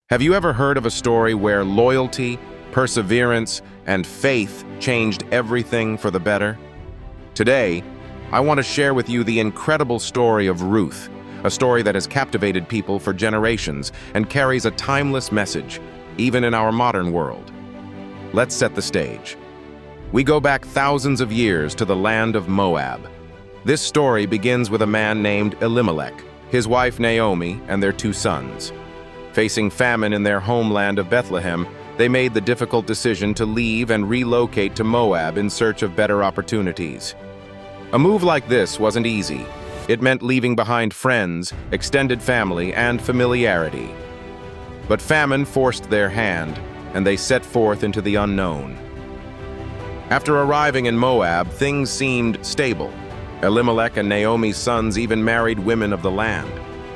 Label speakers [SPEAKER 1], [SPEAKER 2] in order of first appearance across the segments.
[SPEAKER 1] Have you ever heard of a story where loyalty, perseverance, and faith changed everything for the better? Today, I want to share with you the incredible story of Ruth, a story that has captivated people for generations and carries a timeless message, even in our modern world. Let's set the stage. We go back thousands of years to the land of Moab. This story begins with a man named Elimelech, his wife Naomi, and their two sons. Facing famine in their homeland of Bethlehem, they made the difficult decision to leave and relocate to Moab in search of better opportunities. A move like this wasn't easy. It meant leaving behind friends, extended family, and familiarity. But famine forced their hand, and they set forth into the unknown. After arriving in Moab, things seemed stable. Elimelech and Naomi's sons even married women of the land.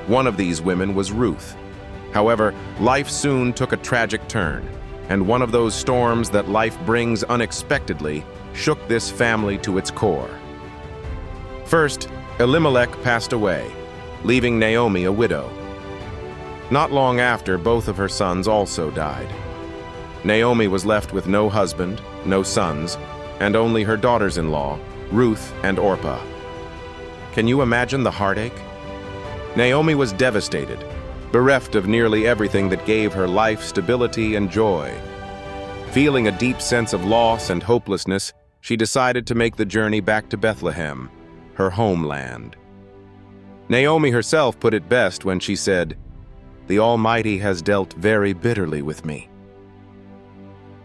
[SPEAKER 1] One of these women was Ruth. However, life soon took a tragic turn, and one of those storms that life brings unexpectedly shook this family to its core. First, Elimelech passed away, leaving Naomi a widow. Not long after, both of her sons also died. Naomi was left with no husband, no sons, and only her daughters-in-law, Ruth and Orpah. Can you imagine the heartache? Naomi was devastated, bereft of nearly everything that gave her life stability and joy. Feeling a deep sense of loss and hopelessness, she decided to make the journey back to Bethlehem, her homeland. Naomi herself put it best when she said, "The Almighty has dealt very bitterly with me."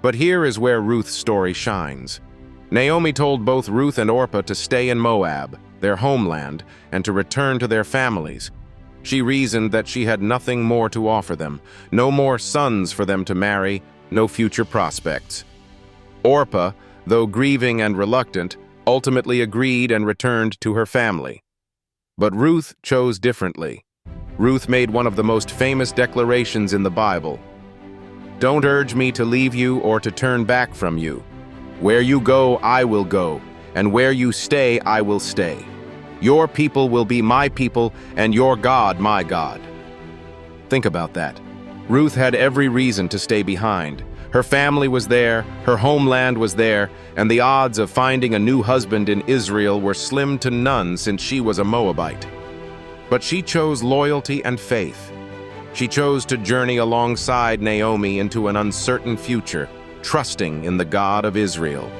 [SPEAKER 1] But here is where Ruth's story shines. Naomi told both Ruth and Orpah to stay in Moab, their homeland, and to return to their families. She reasoned that she had nothing more to offer them, no more sons for them to marry, no future prospects. Orpah, though grieving and reluctant, ultimately agreed and returned to her family. But Ruth chose differently. Ruth made one of the most famous declarations in the Bible. "Don't urge me to leave you or to turn back from you. Where you go, I will go, and where you stay, I will stay. Your people will be my people, and your God my God." Think about that. Ruth had every reason to stay behind. Her family was there, her homeland was there, and the odds of finding a new husband in Israel were slim to none since she was a Moabite. But she chose loyalty and faith. She chose to journey alongside Naomi into an uncertain future, trusting in the God of Israel.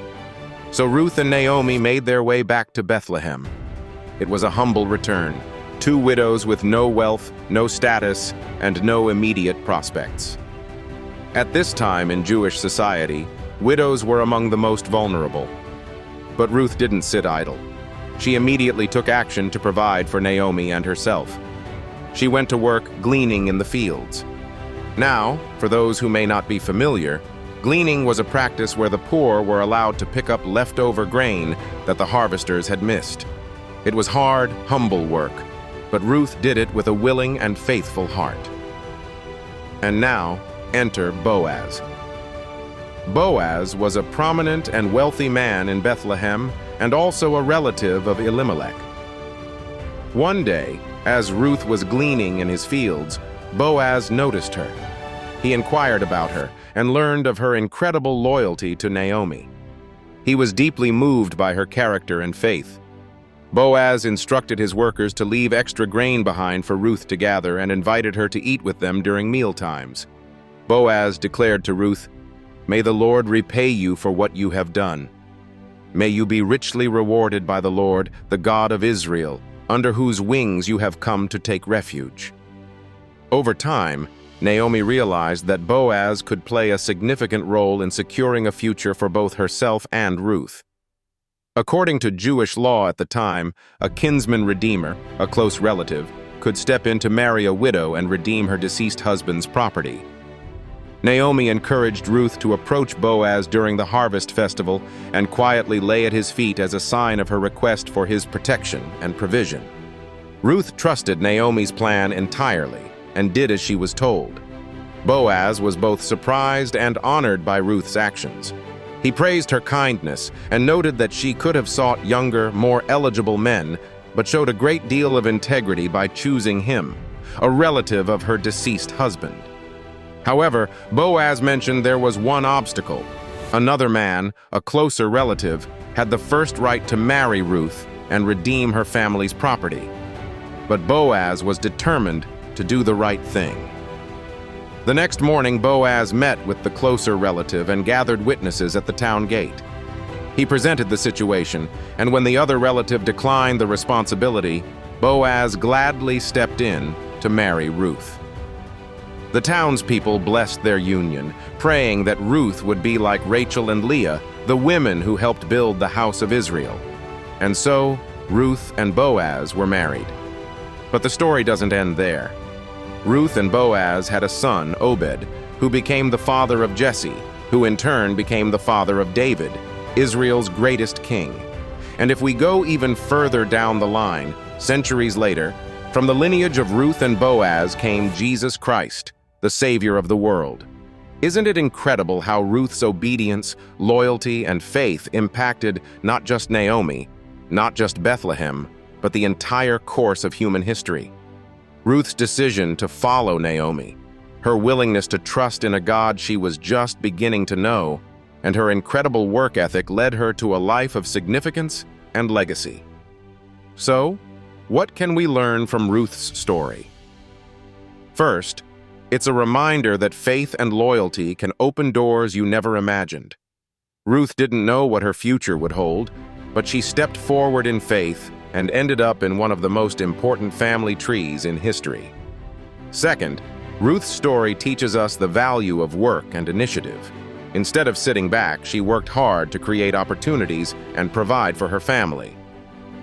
[SPEAKER 1] So Ruth and Naomi made their way back to Bethlehem. It was a humble return. Two widows with no wealth, no status, and no immediate prospects. At this time in Jewish society, widows were among the most vulnerable. But Ruth didn't sit idle. She immediately took action to provide for Naomi and herself. She went to work gleaning in the fields. Now, for those who may not be familiar, gleaning was a practice where the poor were allowed to pick up leftover grain that the harvesters had missed. It was hard, humble work, but Ruth did it with a willing and faithful heart. And now, enter Boaz. Boaz was a prominent and wealthy man in Bethlehem and also a relative of Elimelech. One day, as Ruth was gleaning in his fields, Boaz noticed her. He inquired about her and learned of her incredible loyalty to Naomi. He was deeply moved by her character and faith. Boaz instructed his workers to leave extra grain behind for Ruth to gather and invited her to eat with them during meal times. Boaz declared to Ruth, "May the Lord repay you for what you have done. May you be richly rewarded by the Lord, the God of Israel, under whose wings you have come to take refuge." Over time, Naomi realized that Boaz could play a significant role in securing a future for both herself and Ruth. According to Jewish law at the time, a kinsman redeemer, a close relative, could step in to marry a widow and redeem her deceased husband's property. Naomi encouraged Ruth to approach Boaz during the harvest festival and quietly lay at his feet as a sign of her request for his protection and provision. Ruth trusted Naomi's plan entirely and did as she was told. Boaz was both surprised and honored by Ruth's actions. He praised her kindness and noted that she could have sought younger, more eligible men, but showed a great deal of integrity by choosing him, a relative of her deceased husband. However, Boaz mentioned there was one obstacle. Another man, a closer relative, had the first right to marry Ruth and redeem her family's property. But Boaz was determined to do the right thing. The next morning, Boaz met with the closer relative and gathered witnesses at the town gate. He presented the situation, and when the other relative declined the responsibility, Boaz gladly stepped in to marry Ruth. The townspeople blessed their union, praying that Ruth would be like Rachel and Leah, the women who helped build the house of Israel. And so, Ruth and Boaz were married. But the story doesn't end there. Ruth and Boaz had a son, Obed, who became the father of Jesse, who in turn became the father of David, Israel's greatest king. And if we go even further down the line, centuries later, from the lineage of Ruth and Boaz came Jesus Christ, the Savior of the world. Isn't it incredible how Ruth's obedience, loyalty, and faith impacted not just Naomi, not just Bethlehem, but the entire course of human history? Ruth's decision to follow Naomi, her willingness to trust in a God she was just beginning to know, and her incredible work ethic led her to a life of significance and legacy. So, what can we learn from Ruth's story? First, it's a reminder that faith and loyalty can open doors you never imagined. Ruth didn't know what her future would hold, but she stepped forward in faith and ended up in one of the most important family trees in history. Second, Ruth's story teaches us the value of work and initiative. Instead of sitting back, she worked hard to create opportunities and provide for her family.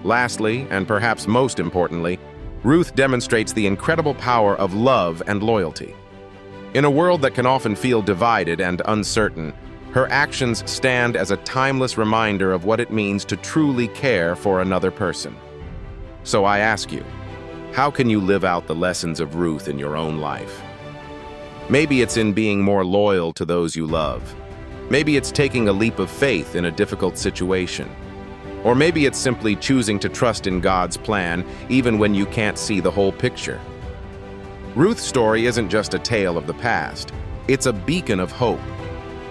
[SPEAKER 1] Lastly, and perhaps most importantly, Ruth demonstrates the incredible power of love and loyalty. In a world that can often feel divided and uncertain, her actions stand as a timeless reminder of what it means to truly care for another person. So I ask you, how can you live out the lessons of Ruth in your own life? Maybe it's in being more loyal to those you love. Maybe it's taking a leap of faith in a difficult situation. Or maybe it's simply choosing to trust in God's plan even when you can't see the whole picture. Ruth's story isn't just a tale of the past. It's a beacon of hope.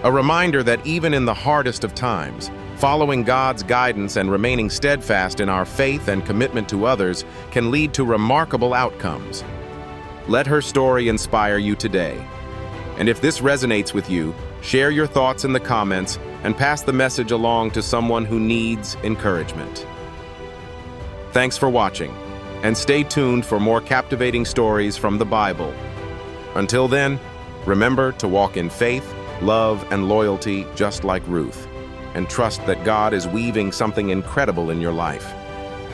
[SPEAKER 1] A reminder that even in the hardest of times, following God's guidance and remaining steadfast in our faith and commitment to others can lead to remarkable outcomes. Let her story inspire you today. And if this resonates with you, share your thoughts in the comments and pass the message along to someone who needs encouragement. Thanks for watching, and stay tuned for more captivating stories from the Bible. Until then, remember to walk in faith, love, and loyalty just like Ruth, and trust that God is weaving something incredible in your life.